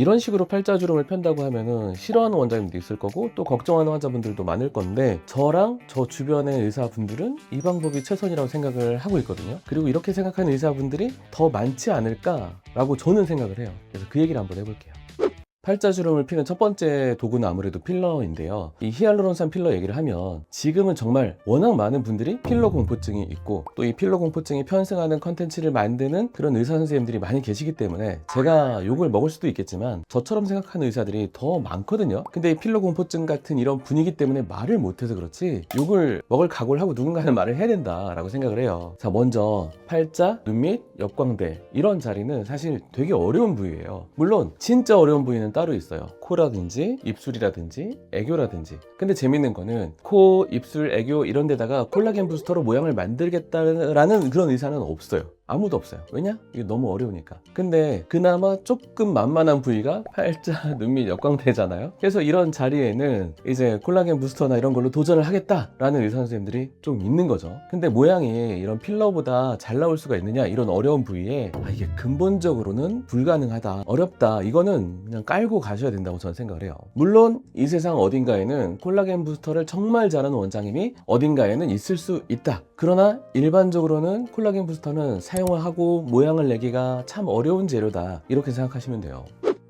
이런 식으로 팔자주름을 편다고 하면은 싫어하는 원장님도 있을 거고 또 걱정하는 환자분들도 많을 건데, 저랑 저 주변의 의사분들은 이 방법이 최선이라고 생각을 하고 있거든요. 그리고 이렇게 생각하는 의사분들이 더 많지 않을까라고 저는 생각을 해요. 그래서 그 얘기를 한번 해볼게요. 팔자주름을 피는 첫 번째 도구는 아무래도 필러인데요. 이 히알루론산 필러 얘기를 하면 지금은 정말 워낙 많은 분들이 필러 공포증이 있고 또 이 필러 공포증이 편승하는 컨텐츠를 만드는 그런 의사 선생님들이 많이 계시기 때문에 제가 욕을 먹을 수도 있겠지만 저처럼 생각하는 의사들이 더 많거든요. 근데 이 필러 공포증 같은 이런 분위기 때문에 말을 못해서 그렇지 욕을 먹을 각오를 하고 누군가는 말을 해야 된다라고 생각을 해요. 자, 먼저 팔자, 눈밑, 역광대 이런 자리는 사실 되게 어려운 부위예요. 물론 진짜 어려운 부위는 따로 있어요. 코라든지 입술이라든지 애교라든지. 근데 재밌는 거는 코, 입술, 애교 이런 데다가 콜라겐 부스터로 모양을 만들겠다라는 그런 의사는 없어요. 아무도 없어요. 왜냐? 이게 너무 어려우니까. 근데 그나마 조금 만만한 부위가 팔자, 눈밑, 역광대잖아요. 그래서 이런 자리에는 이제 콜라겐 부스터나 이런 걸로 도전을 하겠다라는 의사 선생님들이 좀 있는 거죠. 근데 모양이 이런 필러보다 잘 나올 수가 있느냐, 이런 어려운 부위에 이게 근본적으로는 불가능하다, 어렵다, 이거는 그냥 깔고 가셔야 된다고 저는 생각을 해요. 물론 이 세상 어딘가에는 콜라겐 부스터를 정말 잘하는 원장님이 어딘가에는 있을 수 있다. 그러나 일반적으로는 콜라겐 부스터는 사용을 하고 모양을 내기가 참 어려운 재료다, 이렇게 생각하시면 돼요.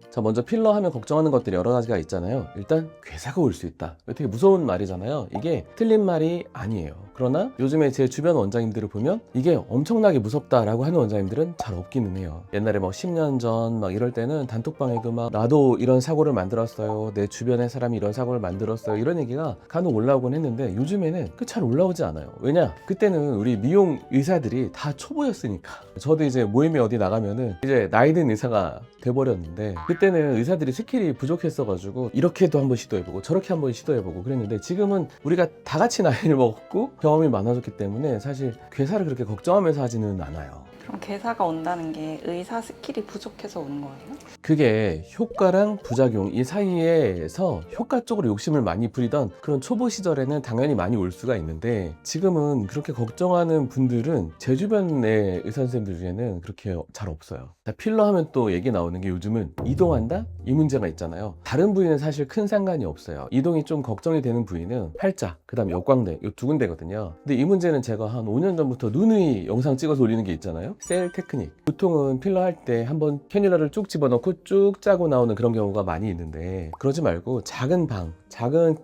자, 먼저 필러 하면 걱정하는 것들이 여러 가지가 있잖아요. 일단 괴사가 올 수 있다. 되게 무서운 말이잖아요. 이게 틀린 말이 아니에요. 그러나 요즘에 제 주변 원장님들을 보면 이게 엄청나게 무섭다라고 하는 원장님들은 잘 없기는 해요. 옛날에 10년 전 이럴 때는 단톡방에도 나도 이런 사고를 만들었어요, 내 주변의 사람이 이런 사고를 만들었어요, 이런 얘기가 간혹 올라오곤 했는데 요즘에는 잘 올라오지 않아요. 왜냐? 그때는 우리 미용 의사들이 다 초보였으니까. 저도 이제 모임에 어디 나가면은 이제 나이 든 의사가 돼버렸는데, 그때는 의사들이 스킬이 부족했어가지고 이렇게도 한번 시도해보고 저렇게 한번 시도해보고 그랬는데, 지금은 우리가 다 같이 나이를 먹고 경험이 많아졌기 때문에 사실 괴사를 그렇게 걱정하면서 하지는 않아요. 그럼 괴사가 온다는 게 의사 스킬이 부족해서 오는 거예요? 그게 효과랑 부작용 이 사이에서 효과 쪽으로 욕심을 많이 부리던 그런 초보 시절에는 당연히 많이 올 수가 있는데, 지금은 그렇게 걱정하는 분들은 제 주변의 의사 선생님들 중에는 그렇게 잘 없어요. 자, 필러 하면 또 얘기 나오는 게 요즘은 이동한다? 이 문제가 있잖아요. 다른 부위는 사실 큰 상관이 없어요. 이동이 좀 걱정이 되는 부위는 팔자, 그 다음 역광대, 이 두 군데거든요. 근데 이 문제는 제가 한 5년 전부터 누누이 영상 찍어서 올리는 게 있잖아요. 셀 테크닉. 보통은 필러 할 때 한번 캐뉼라를 쭉 집어넣고 쭉 짜고 나오는 그런 경우가 많이 있는데, 그러지 말고 작은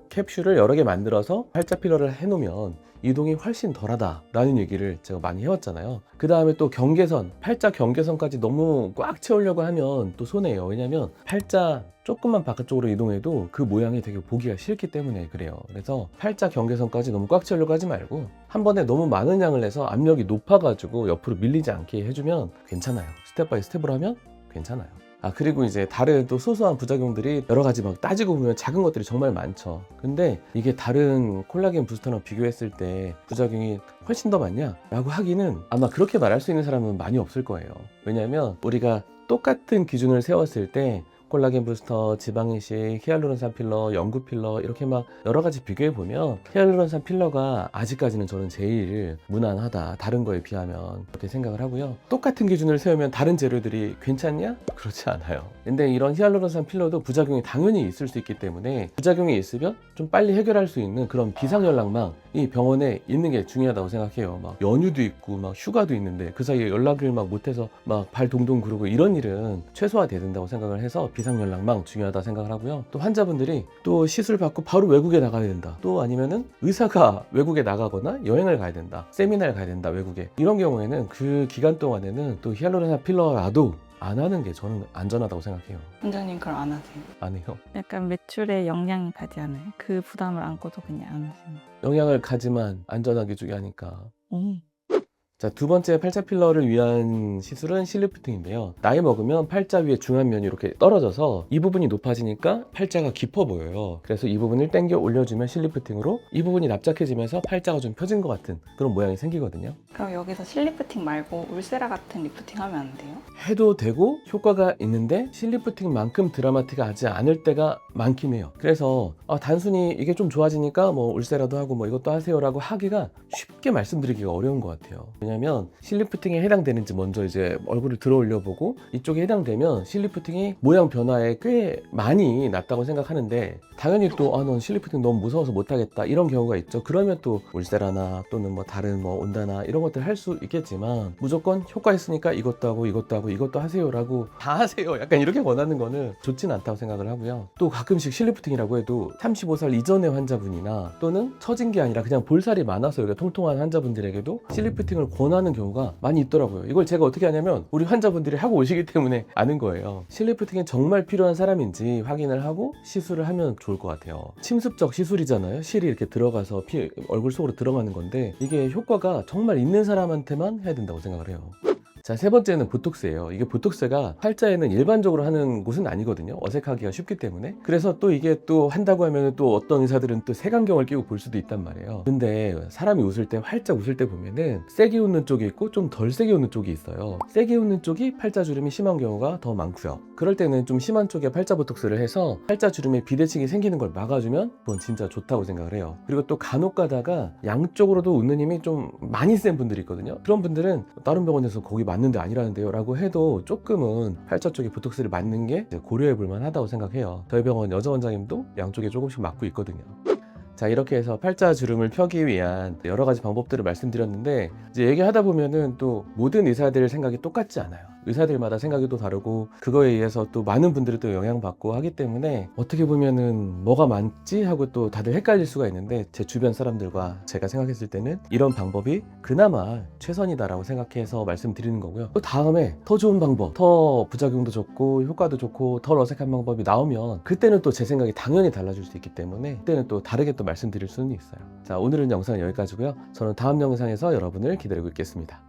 캡슐을 여러 개 만들어서 팔자 필러를 해놓으면 이동이 훨씬 덜하다 라는 얘기를 제가 많이 해왔잖아요. 그 다음에 또 경계선, 팔자 경계선까지 너무 꽉 채우려고 하면 또 손해예요. 왜냐면 팔자 조금만 바깥쪽으로 이동해도 그 모양이 되게 보기가 싫기 때문에 그래요. 그래서 팔자 경계선까지 너무 꽉 채우려고 하지 말고 한 번에 너무 많은 양을 내서 압력이 높아가지고 옆으로 밀리지 않게 해주면 괜찮아요. 스텝 바이 스텝으로 하면 괜찮아요. 그리고 이제 다른 또 소소한 부작용들이 여러 가지 따지고 보면 작은 것들이 정말 많죠. 근데 이게 다른 콜라겐 부스터랑 비교했을 때 부작용이 훨씬 더 많냐? 라고 하기는 아마 그렇게 말할 수 있는 사람은 많이 없을 거예요. 왜냐면 우리가 똑같은 기준을 세웠을 때 콜라겐 부스터, 지방이식, 히알루론산 필러, 연구 필러 이렇게 여러 가지 비교해 보면 히알루론산 필러가 아직까지는 저는 제일 무난하다, 다른 거에 비하면, 그렇게 생각을 하고요. 똑같은 기준을 세우면 다른 재료들이 괜찮냐? 그렇지 않아요. 근데 이런 히알루론산 필러도 부작용이 당연히 있을 수 있기 때문에 부작용이 있으면 좀 빨리 해결할 수 있는 그런 비상연락망이 병원에 있는 게 중요하다고 생각해요. 연휴도 있고 휴가도 있는데 그 사이에 연락을 못해서 발 동동 구르고 이런 일은 최소화돼야 된다고 생각을 해서 비상연락망 중요하다 생각을 하고요. 또 환자분들이 또 시술 받고 바로 외국에 나가야 된다, 또 아니면은 의사가 외국에 나가거나 여행을 가야 된다, 세미나를 가야 된다, 외국에, 이런 경우에는 그 기간 동안에는 또 히알루론산 필러라도 안 하는 게 저는 안전하다고 생각해요. 원장님 그걸 안 하세요? 안 해요. 약간 매출에 영향이 가지 않아요? 그 부담을 안고도 그냥 안 하시는. 영향을 가지만 안전하게 주게 하니까. 오. 자, 두 번째 팔자 필러를 위한 시술은 실리프팅인데요. 나이 먹으면 팔자 위에 중안면이 이렇게 떨어져서 이 부분이 높아지니까 팔자가 깊어 보여요. 그래서 이 부분을 당겨 올려주면 실리프팅으로 이 부분이 납작해지면서 팔자가 좀 펴진 것 같은 그런 모양이 생기거든요. 그럼 여기서 실리프팅 말고 울세라 같은 리프팅 하면 안 돼요? 해도 되고 효과가 있는데 실리프팅만큼 드라마틱하지 않을 때가 많긴 해요. 그래서 단순히 이게 좀 좋아지니까 울세라도 하고 이것도 하세요라고 하기가 쉽게 말씀드리기가 어려운 것 같아요. 왜냐면 실리프팅에 해당되는지 먼저 이제 얼굴을 들어 올려보고 이쪽에 해당되면 실리프팅이 모양 변화에 꽤 많이 났다고 생각하는데 당연히 또 넌 실리프팅 너무 무서워서 못하겠다 이런 경우가 있죠. 그러면 또 울세라나 또는 뭐 다른 뭐 온다나 이런 것들 할 수 있겠지만 무조건 효과 있으니까 이것도 하고 이것도 하고 이것도 하세요라고 다 하세요 약간 이렇게 원하는 거는 좋진 않다고 생각을 하고요. 또 가끔씩 실리프팅이라고 해도 35살 이전의 환자분이나 또는 처진 게 아니라 그냥 볼살이 많아서 여기가 통통한 환자분들에게도 실리프팅을 권하는 경우가 많이 있더라고요. 이걸 제가 어떻게 하냐면 우리 환자분들이 하고 오시기 때문에 아는 거예요. 실리프팅이 정말 필요한 사람인지 확인을 하고 시술을 하면 좋을 것 같아요. 침습적 시술이잖아요. 실이 이렇게 들어가서 얼굴 속으로 들어가는 건데 이게 효과가 정말 있는 사람한테만 해야 된다고 생각을 해요. 자, 세 번째는 보톡스예요. 이게 보톡스가 팔자에는 일반적으로 하는 곳은 아니거든요. 어색하기가 쉽기 때문에. 그래서 또 이게 또 한다고 하면 또 어떤 의사들은 또 색안경을 끼고 볼 수도 있단 말이에요. 근데 사람이 웃을 때 활짝 웃을 때 보면은 세게 웃는 쪽이 있고 좀 덜 세게 웃는 쪽이 있어요. 세게 웃는 쪽이 팔자주름이 심한 경우가 더 많고요. 그럴 때는 좀 심한 쪽에 팔자 보톡스를 해서 팔자주름에 비대칭이 생기는 걸 막아주면 그건 진짜 좋다고 생각을 해요. 그리고 또 간혹 가다가 양쪽으로도 웃는 힘이 좀 많이 센 분들이 있거든요. 그런 분들은 다른 병원에서 거기 맞는데 아니라는데요 라고 해도 조금은 팔자 쪽에 보톡스를 맞는 게 고려해 볼 만하다고 생각해요. 저희 병원 여자 원장님도 양쪽에 조금씩 맞고 있거든요. 자, 이렇게 해서 팔자 주름을 펴기 위한 여러 가지 방법들을 말씀드렸는데 이제 얘기하다 보면은 또 모든 의사들의 생각이 똑같지 않아요. 의사들마다 생각이 또 다르고 그거에 의해서 또 많은 분들이 또 영향받고 하기 때문에 어떻게 보면은 뭐가 맞지 하고 또 다들 헷갈릴 수가 있는데 제 주변 사람들과 제가 생각했을 때는 이런 방법이 그나마 최선이다라고 생각해서 말씀드리는 거고요. 또 다음에 더 좋은 방법, 더 부작용도 적고 효과도 좋고 덜 어색한 방법이 나오면 그때는 또 제 생각이 당연히 달라질 수 있기 때문에 그때는 또 다르게 또 말씀드릴 수는 있어요. 자, 오늘은 영상은 여기까지고요. 저는 다음 영상에서 여러분을 기다리고 있겠습니다.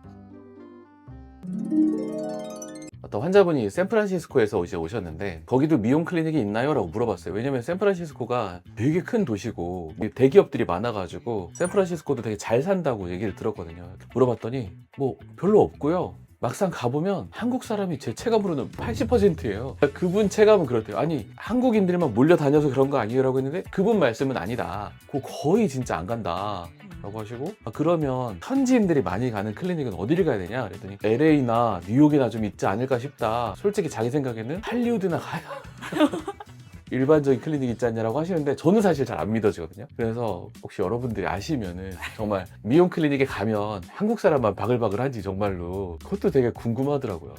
어떤 환자분이 샌프란시스코에서 이제 오셨는데 거기도 미용 클리닉이 있나요? 라고 물어봤어요. 왜냐면 샌프란시스코가 되게 큰 도시고 대기업들이 많아가지고 샌프란시스코도 되게 잘 산다고 얘기를 들었거든요. 물어봤더니 뭐 별로 없고요. 막상 가보면 한국 사람이 제 체감으로는 80%예요. 그분 체감은 그렇대요. 아니 한국인들만 몰려다녀서 그런 거 아니에요? 라고 했는데 그분 말씀은 아니다. 그거 거의 진짜 안 간다 라고 하시고 그러면 현지인들이 많이 가는 클리닉은 어디를 가야 되냐 그랬더니 LA나 뉴욕이나 좀 있지 않을까 싶다. 솔직히 자기 생각에는 할리우드나 가야 일반적인 클리닉 있지 않냐라고 하시는데 저는 사실 잘 안 믿어지거든요. 그래서 혹시 여러분들이 아시면은 정말 미용 클리닉에 가면 한국 사람만 바글바글한지 정말로 그것도 되게 궁금하더라고요.